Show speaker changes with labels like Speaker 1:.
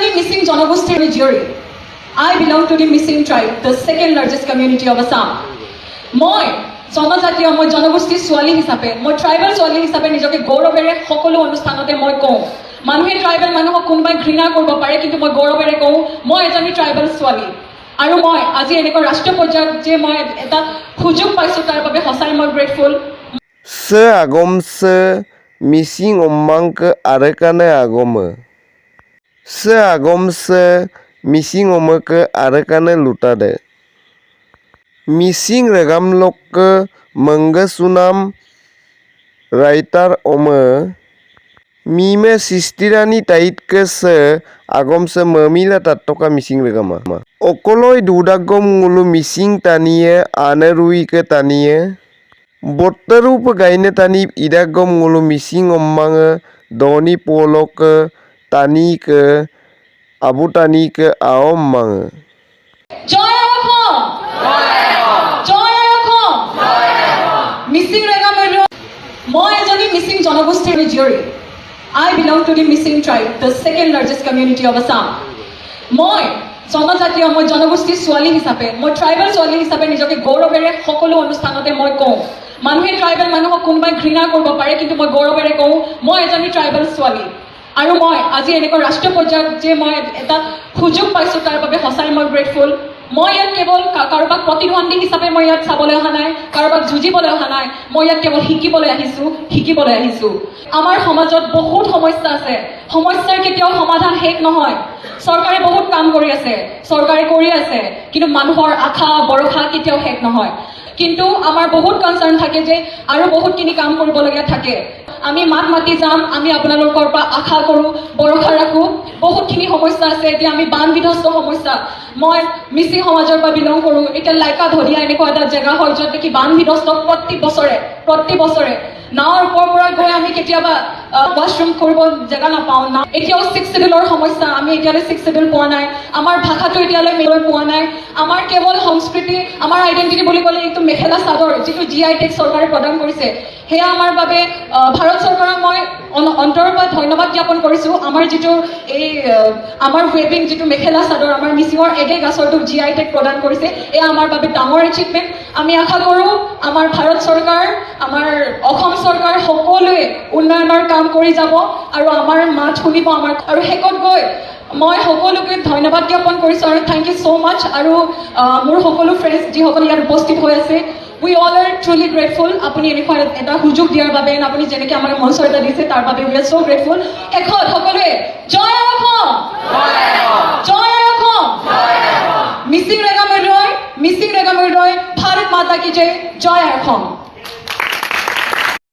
Speaker 1: এজনী মিচিং জনগোষ্ঠীৰ জীয়ৰী। I belong to the Missing tribe, the second largest community of Assam. মই জনজাতীয় মই জনগোষ্ঠীৰ ছোৱালী হিচাপে মই ট্ৰাইবেল ছোৱালী হিচাপে নিজকে গৌৰৱেৰে সকলো অনুষ্ঠানতে মই কওঁ। মানুহে ট্ৰাইবেল মানুহক কোনোবাই ঘৃণা কৰিব পাৰে, কিন্তু মই গৌৰৱেৰে কওঁ মই এজনী ট্ৰাইবেল ছোৱালী। আৰু মই আজি এনেকুৱা ৰাষ্ট্ৰীয় পৰ্যায়ত যে মই এটা সুযোগ পাইছোঁ তাৰ বাবে সঁচাই মই grateful.
Speaker 2: Se agom se missing omang ke arekane agome. Se agom se missing ome ke arekane lutade. Missing regam lok ke mengge sunam writer ome. Mime sistirani tait ke se agom se memila tatoka missing regama. Okoloi dudagom ngulu missing taniye ane rui ke taniye. Botarup gaine tani idagom ngulu missing ommange doni polok tani ke abu tani ke aom mange.
Speaker 1: জয় অসম, জয় অসম, মিচিং ৰেগামেৰ মই এজনী মিচিং জনগোষ্ঠীৰ জীয়ৰী। I belong to the Missing tribe, the second largest community of Assam. মই জনজাতীয় মই জনগোষ্ঠীৰ ছোৱালী হিচাপে মই ট্ৰাইবেল ছোৱালী হিচাপে নিজকে গৌৰৱেৰে সকলো অনুষ্ঠানতে মই কওঁ। মানুহে ট্ৰাইবেল মানুহক কোনোবাই ঘৃণা কৰিব পাৰে, কিন্তু মই গৌৰৱেৰে কওঁ মই এজনী ট্ৰাইবেল ছোৱালী। আৰু মই আজি এনেকুৱা ৰাষ্ট্ৰীয় পৰ্যায়ত যে মই এটা সুযোগ পাইছোঁ তাৰ বাবে সঁচাই মই গ্ৰেটফুল। মই ইয়াত কেৱল কাৰোবাক প্ৰতিদ্বন্দ্বী হিচাপে মই ইয়াত চাবলৈ অহা নাই, কাৰোবাক যুঁজিবলৈ অহা নাই, মই ইয়াত কেৱল শিকিবলৈ আহিছোঁ। আমাৰ সমাজত বহুত সমস্যা আছে, সমস্যাৰ কেতিয়াও সমাধান শেষ নহয়। চৰকাৰে বহুত কাম কৰি আছে, চৰকাৰে কৰি আছে, কিন্তু মানুহৰ আশা ভৰসা কেতিয়াও শেষ নহয়। কিন্তু আমাৰ বহুত কনচাৰ্ণ থাকে যে আৰু বহুতখিনি কাম কৰিবলগীয়া থাকে। আমি মাত মাতি যাম, আমি আপোনালোকৰ পৰা আশা কৰোঁ, ভৰসা ৰাখোঁ। বহুতখিনি সমস্যা আছে, এতিয়া আমি বান বিধ্বস্ত সমস্যা। মই মিচিং সমাজৰ পৰা বিলং কৰোঁ। এতিয়া লাইকা ধৰিয়া এনেকুৱা এটা জেগা হয় য'ত নেকি বান বিধ্বস্ত প্ৰতি বছৰে নাৱৰ ওপৰৰ পৰা গৈ আমি কেতিয়াবা ৱাছৰুম কৰিব জেগা নাপাওঁ। এতিয়াও 6 শিডিউলৰ সমস্যা, আমি এতিয়ালৈ 6 শিডিউল পোৱা নাই। আমাৰ ভাষাটো এতিয়ালৈ মেলৈ পোৱা নাই। আমাৰ কেৱল সংস্কৃতি, আমাৰ আইডেণ্টিটি বুলি ক'লে এইটো মেখেলা চাদৰ, যিটো GI টেগ চৰকাৰে প্ৰদান কৰিছে, সেয়া আমাৰ বাবে ভাৰত চৰকাৰক মই অন্তৰৰ পৰা ধন্যবাদ জ্ঞাপন কৰিছোঁ। আমাৰ যিটো আমাৰ ৱেভিং যিটো মেখেলা চাদৰ, আমাৰ মিচিঙৰ এগে গাছৰটো GI টেগ প্ৰদান কৰিছে, এয়া আমাৰ বাবে ডাঙৰ এচিভমেণ্ট। আমি আশা কৰোঁ আমাৰ ভাৰত চৰকাৰ, আমাৰ অসম চৰকাৰ সকলোৱে উন্নয়নৰ কাম কৰি যাব আৰু আমাৰ মাত শুনিব। আৰু শেষত গৈ মই সকলোকে ধন্যবাদ জ্ঞাপন কৰিছোঁ আৰু থেংক ইউ ছ' মাছ। আৰু মোৰ সকলো ফ্ৰেণ্ডছ যিসকল ইয়াত উপস্থিত হৈ আছে, উই অল আৰ ট্ৰুলি গ্ৰেটফুল। আপুনি এনেকুৱা এটা সুযোগ দিয়াৰ বাবে, আপুনি যেনেকৈ আমাক মঞ্চ এটা দিছে তাৰ বাবে উই আৰ ছ' গ্ৰেটফুল। শেষত সকলোৱে জয় অসম, জয় অসম, মিচিং ৰেগামেৰ ৰয়, ভাৰত মাতা কি জয়, জয় অসম।